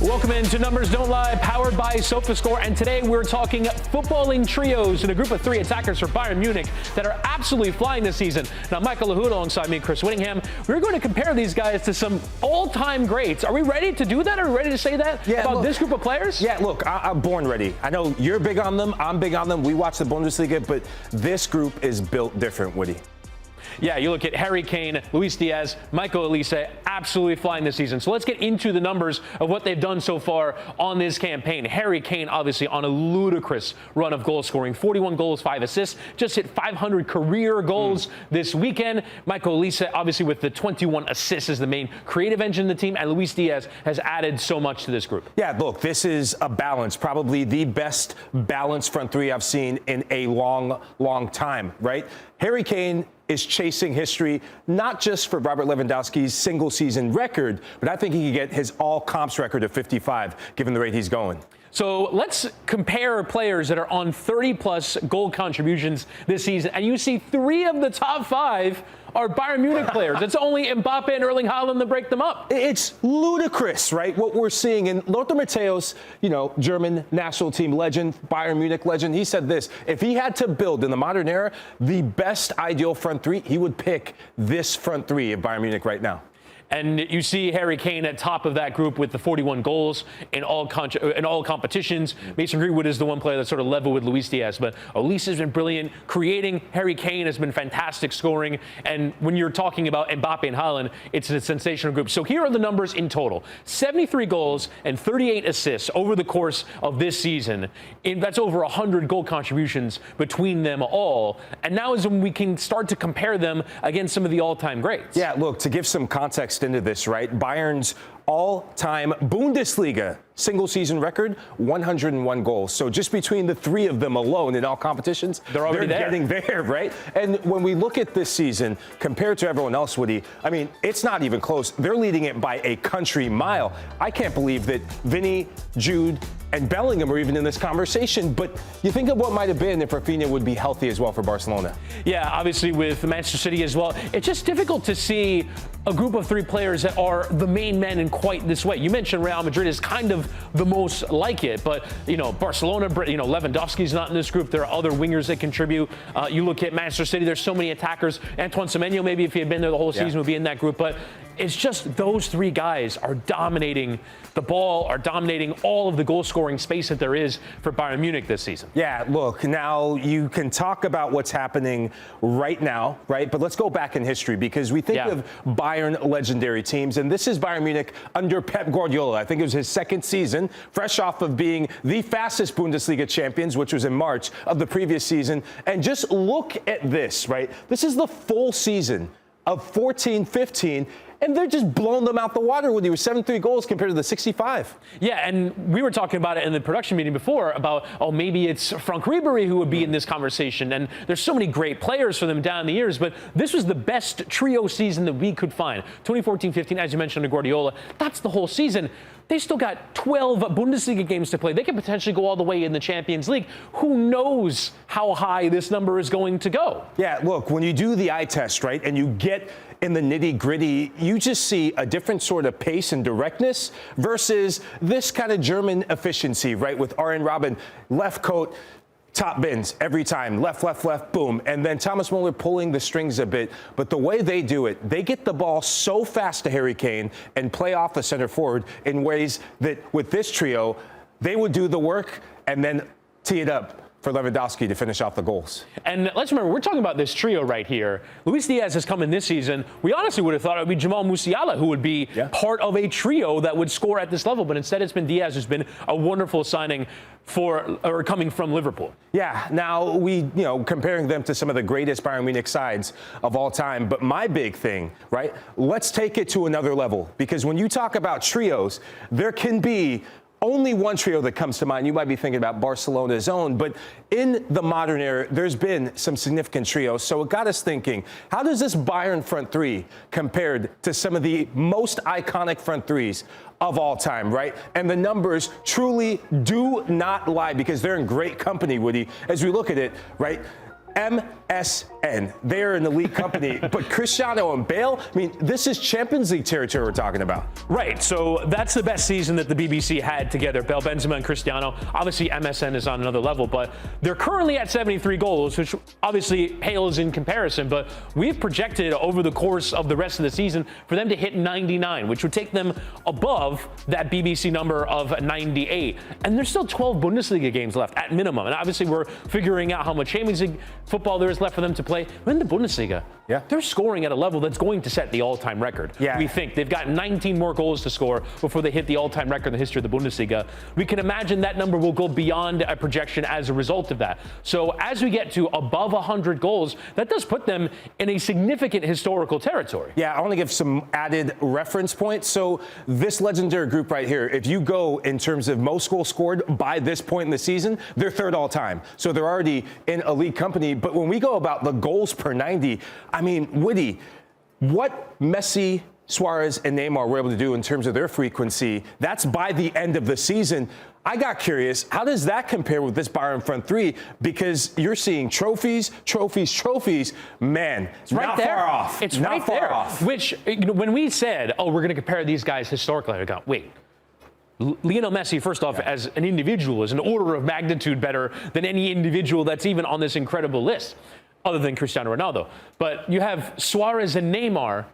Welcome into Numbers Don't Lie, powered by Sofascore. And today we're talking footballing trios in a group of three attackers for Bayern Munich that are absolutely flying this season. Now, Michael Lahoud alongside me, Chris Wittyngham. We're going to compare these guys to some all-time greats. Are we ready to do that? Are we ready to say that about this group of players? Yeah, look, I'm born ready. I know you're big on them. I'm big on them. We watch the Bundesliga, but this group is built different, Woody. Yeah, you look at Harry Kane, Luis Diaz, Michael Olise, absolutely flying this season. So let's get into the numbers of what they've done so far on this campaign. Harry Kane, obviously, on a ludicrous run of goal scoring. 41 goals, 5 assists. Just hit 500 career goals this weekend. Michael Olise, obviously, with the 21 assists, is the main creative engine in the team. And Luis Diaz has added so much to this group. Yeah, look, this is a balance. Probably the best balanced front three I've seen in a long, long time, right? Harry Kane is chasing history, not just for Robert Lewandowski's single-season record, but I think he could get his all-comps record of 55, given the rate he's going. So let's compare players that are on 30-plus goal contributions this season, and you see 3 of the top 5 are Bayern Munich players. It's only Mbappe and Erling Haaland that break them up. It's ludicrous, right, what we're seeing. And Lothar Matthäus, German national team legend, Bayern Munich legend, he said this: if he had to build in the modern era the best ideal front three, he would pick this front three of Bayern Munich right now. And you see Harry Kane at top of that group with the 41 goals in all competitions. Mason Greenwood is the one player that's sort of level with Luis Diaz. But Olise has been brilliant. Creating Harry Kane has been fantastic scoring. And when you're talking about Mbappe and Haaland, it's a sensational group. So here are the numbers in total. 73 goals and 38 assists over the course of this season. That's over 100 goal contributions between them all. And now is when we can start to compare them against some of the all-time greats. Yeah, look, to give some context into this, right? Bayern's all-time Bundesliga single-season record, 101 goals. So just between the 3 of them alone in all competitions, they're getting there, right? And when we look at this season, compared to everyone else, Woody, I mean, it's not even close. They're leading it by a country mile. I can't believe that Vinny, Jude, and Bellingham are even in this conversation. But you think of what might have been if Rafinha would be healthy as well for Barcelona. Yeah, obviously with Manchester City as well. It's just difficult to see a group of 3 players that are the main men in quite this way. You mentioned Real Madrid is kind of the most like it, but Barcelona, Lewandowski's not in this group. There are other wingers that contribute. You look at Manchester City, there's so many attackers. Antoine Semenyo, maybe if he had been there the whole season, would be in that group. But it's just those 3 guys are dominating the ball, are dominating all of the goal-scoring space that there is for Bayern Munich this season. Yeah, look, now you can talk about what's happening right now, right? But let's go back in history, because we think of Bayern legendary teams, and this is Bayern Munich under Pep Guardiola. I think it was his 2nd season, fresh off of being the fastest Bundesliga champions, which was in March of the previous season. And just look at this, right? This is the full season of 14-15. And they're just blowing them out the water when he was 73 goals compared to the 65. Yeah, and we were talking about it in the production meeting before about, maybe it's Frank Ribery who would be in this conversation. And there's so many great players for them down the years, but this was the best trio season that we could find. 2014-15, as you mentioned, under Guardiola, that's the whole season. They still got 12 Bundesliga games to play. They could potentially go all the way in the Champions League. Who knows how high this number is going to go? Yeah, look, when you do the eye test, right, and you get in the nitty-gritty, you just see a different sort of pace and directness versus this kind of German efficiency, right, with Arjen Robben, left coat, top bins every time, left, left, left, boom. And then Thomas Muller pulling the strings a bit. But the way they do it, they get the ball so fast to Harry Kane and play off the center forward in ways that with this trio, they would do the work and then tee it up for Lewandowski to finish off the goals. And let's remember, we're talking about this trio right here. Luis Diaz has come in this season. We honestly would have thought it would be Jamal Musiala who would be part of a trio that would score at this level, but instead it's been Diaz who's been a wonderful signing coming from Liverpool. Yeah, now comparing them to some of the greatest Bayern Munich sides of all time. But my big thing, right, let's take it to another level, because when you talk about trios, there can be only one trio that comes to mind. You might be thinking about Barcelona's own, but in the modern era, there's been some significant trios. So it got us thinking, how does this Bayern front three compared to some of the most iconic front threes of all time, right? And the numbers truly do not lie, because they're in great company, Woody, as we look at it, right? MSN. They're an elite company. But Cristiano and Bale, I mean, this is Champions League territory we're talking about. Right. So that's the best season that the BBC had together. Bale, Benzema, and Cristiano. Obviously, MSN is on another level, but they're currently at 73 goals, which obviously pales in comparison. But we've projected over the course of the rest of the season for them to hit 99, which would take them above that BBC number of 98. And there's still 12 Bundesliga games left at minimum. And obviously, we're figuring out how much Champions League football there is left for them to play. But in the Bundesliga, they're scoring at a level that's going to set the all-time record. We think they've got 19 more goals to score before they hit the all-time record in the history of the Bundesliga. We can imagine that number will go beyond a projection as a result of that. So as we get to above 100 goals, that does put them in a significant historical territory. Yeah, I want to give some added reference points. So this legendary group right here, if you go in terms of most goals scored by this point in the season, they're third all time. So they're already in elite company. But when we go about the goals per 90, I mean, Witty, what Messi, Suarez, and Neymar were able to do in terms of their frequency, that's by the end of the season. I got curious, how does that compare with this Bayern front three? Because you're seeing trophies. Man, it's right not there. Far off. It's not right far there. off. Which, when we said, oh, we're going to compare these guys historically, I go, wait. Lionel Messi, first off, as an individual, is an order of magnitude better than any individual that's even on this incredible list, other than Cristiano Ronaldo. But you have Suarez and Neymar,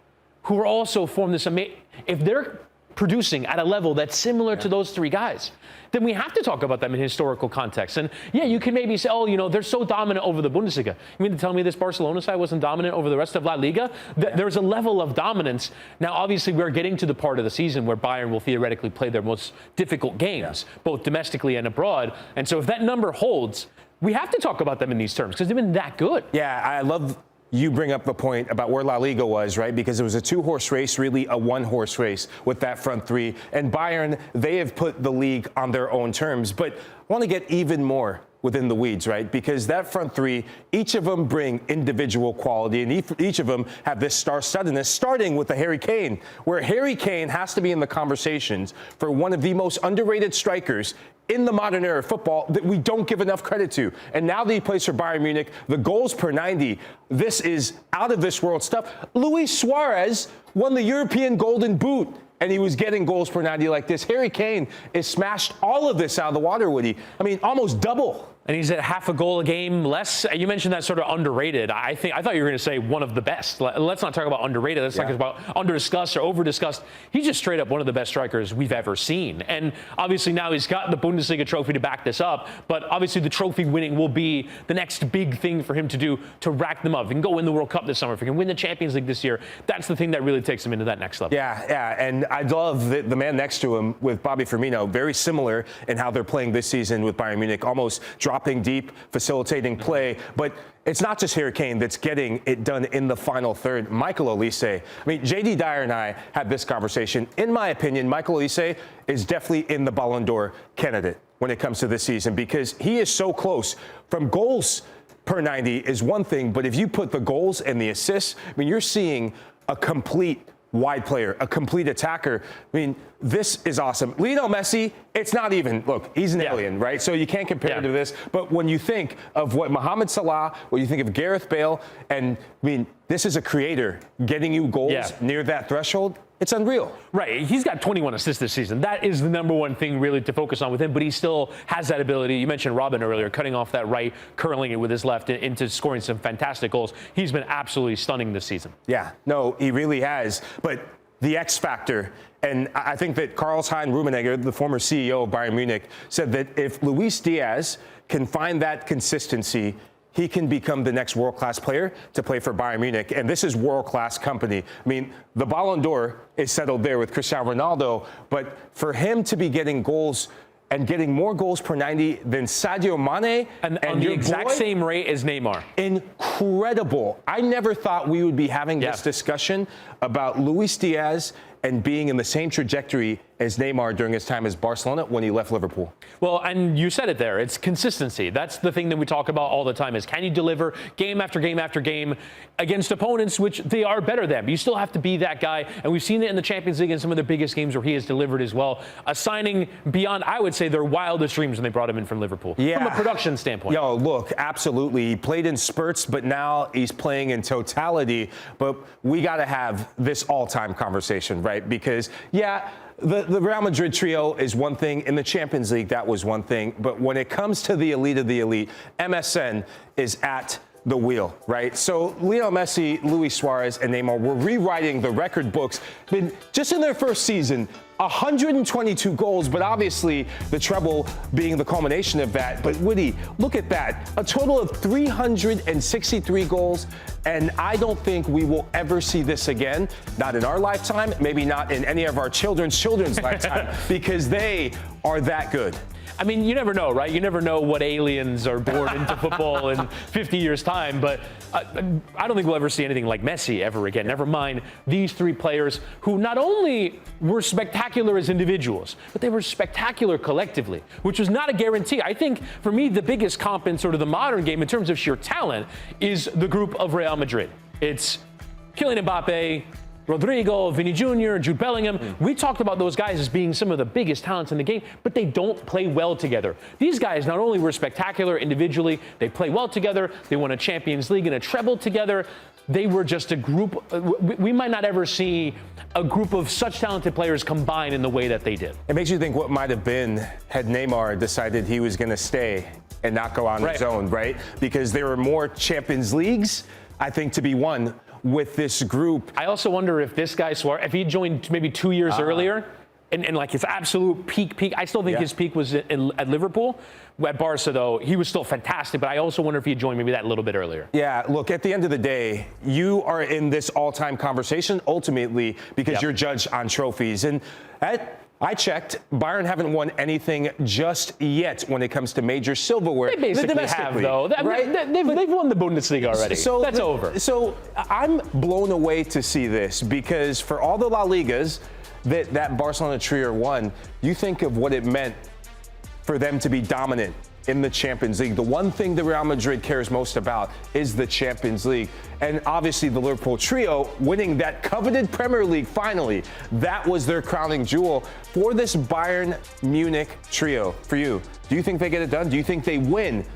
who are also formed this amazing. If they're producing at a level that's similar to those three guys, then we have to talk about them in historical context. And yeah, you can maybe say, oh, you know, they're so dominant over the Bundesliga. You mean to tell me this Barcelona side wasn't dominant over the rest of La Liga? There's a level of dominance. Now, obviously, we're getting to the part of the season where Bayern will theoretically play their most difficult games, both domestically and abroad. And so if that number holds, we have to talk about them in these terms because they've been that good. Yeah, I love you bring up the point about where La Liga was, right? Because it was a two-horse race, really a one-horse race with that front three. And Bayern, they have put the league on their own terms. But I want to get even more within the weeds, right? Because that front three, each of them bring individual quality, and each of them have this star-studdedness, starting with the Harry Kane, where Harry Kane has to be in the conversations for one of the most underrated strikers in the modern era of football that we don't give enough credit to. And now that he plays for Bayern Munich, the goals per 90, this is out of this world stuff. Luis Suarez won the European Golden Boot, and he was getting goals per 90 like this. Harry Kane has smashed all of this out of the water, Woody. I mean, almost double. And he's at half a goal a game less. You mentioned that sort of underrated. I thought you were going to say one of the best. Let's not talk about underrated. Let's talk about under-discussed or over-discussed. He's just straight up one of the best strikers we've ever seen. And obviously now he's got the Bundesliga trophy to back this up. But obviously the trophy winning will be the next big thing for him to do to rack them up. If he can go win the World Cup this summer, if he can win the Champions League this year, that's the thing that really takes him into that next level. Yeah. And I love the man next to him with Bobby Firmino, very similar in how they're playing this season with Bayern Munich, almost dropping deep, facilitating play. But it's not just Harry Kane that's getting it done in the final third. Michael Olise. I mean, JD Dyer and I had this conversation. In my opinion, Michael Olise is definitely in the Ballon d'Or candidate when it comes to this season because he is so close. From goals per 90 is one thing, but if you put the goals and the assists, I mean, you're seeing a complete wide player, a complete attacker. I mean, this is awesome. Lionel Messi, it's not even, look, he's an alien, right? So you can't compare him to this. But when you think of what Mohamed Salah, when you think of Gareth Bale, and I mean, this is a creator getting you goals near that threshold. It's unreal. Right. He's got 21 assists this season. That is the number one thing really to focus on with him, but he still has that ability. You mentioned Robin earlier, cutting off that right, curling it with his left into scoring some fantastic goals. He's been absolutely stunning this season. Yeah, no, he really has. But the X factor, and I think that Karl-Heinz Rummenigge, the former CEO of Bayern Munich, said that if Luis Diaz can find that consistency, he can become the next world-class player to play for Bayern Munich. And this is world-class company. I mean, the Ballon d'Or is settled there with Cristiano Ronaldo, but for him to be getting goals and getting more goals per 90 than Sadio Mane and on the exact same rate as Neymar. Incredible. I never thought we would be having this discussion about Luis Diaz and being in the same trajectory as Neymar during his time as Barcelona when he left Liverpool. Well, and you said it there. It's consistency. That's the thing that we talk about all the time is can you deliver game after game after game against opponents which they are better than. But you still have to be that guy. And we've seen it in the Champions League in some of the biggest games where he has delivered as well. A signing beyond, I would say, their wildest dreams when they brought him in from Liverpool. Yeah. From a production standpoint. Yo, look, absolutely. He played in spurts, but now he's playing in totality. But we got to have this all-time conversation, right? Because, yeah, the Real Madrid trio is one thing. In the Champions League, that was one thing. But when it comes to the elite of the elite, MSN is at the wheel, right? So Lionel Messi, Luis Suarez, and Neymar were rewriting the record books. Been just in their first season, 122 goals, but obviously the treble being the culmination of that. But Witty, look at that. A total of 363 goals, and I don't think we will ever see this again. Not in our lifetime, maybe not in any of our children's lifetime, because they are that good. I mean, you never know, right? You never know what aliens are born into football in 50 years' time. But I don't think we'll ever see anything like Messi ever again. Never mind these three players who not only were spectacular as individuals, but they were spectacular collectively, which was not a guarantee. I think, for me, the biggest comp in sort of the modern game in terms of sheer talent is the group of Real Madrid. It's Kylian Mbappe, Rodrigo, Vinny Jr., Jude Bellingham. We talked about those guys as being some of the biggest talents in the game, but they don't play well together. These guys not only were spectacular individually, they play well together. They won a Champions League and a treble together. They were just a group. We might not ever see a group of such talented players combine in the way that they did. It makes you think what might have been had Neymar decided he was going to stay and not go on his own, right? Because there were more Champions Leagues, I think, to be won with this group. I also wonder if this guy, Suarez, if he joined maybe 2 years earlier, and like his absolute peak, I still think his peak was at Liverpool. At Barca, though, he was still fantastic, but I also wonder if he had joined maybe that little bit earlier. Yeah, look, at the end of the day, you are in this all-time conversation ultimately because you're judged on trophies. And I checked, Bayern haven't won anything just yet when it comes to major silverware. They basically have, though. Right? They've won the Bundesliga already. So that's over. So I'm blown away to see this because for all the La Ligas that Barcelona trio won, you think of what it meant for them to be dominant in the Champions League. The one thing the Real Madrid cares most about is the Champions League. And obviously the Liverpool trio winning that coveted Premier League finally. That was their crowning jewel. For this Bayern Munich trio, for you, do you think they get it done? Do you think they win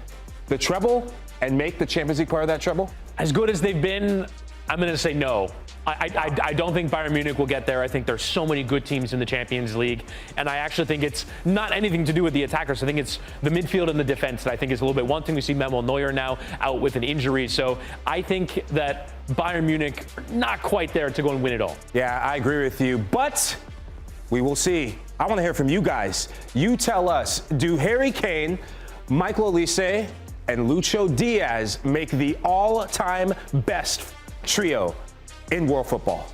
the treble and make the Champions League part of that treble? As good as they've been, I'm going to say no. I don't think Bayern Munich will get there. I think there's so many good teams in the Champions League, and I actually think it's not anything to do with the attackers. I think it's the midfield and the defense that I think is a little bit one thing. We see Manuel Neuer now out with an injury, so I think that Bayern Munich are not quite there to go and win it all. Yeah, I agree with you, but we will see. I want to hear from you guys. You tell us, do Harry Kane, Michael Olise, and Lucho Diaz make the all-time best trio in world football?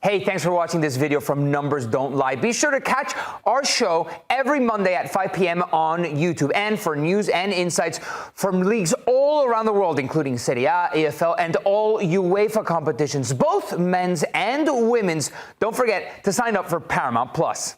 Hey, thanks for watching this video from Numbers Don't Lie. Be sure to catch our show every Monday at 5 p.m. on YouTube. And for news and insights from leagues all around the world, including Serie A, EFL, and all UEFA competitions, both men's and women's, don't forget to sign up for Paramount Plus.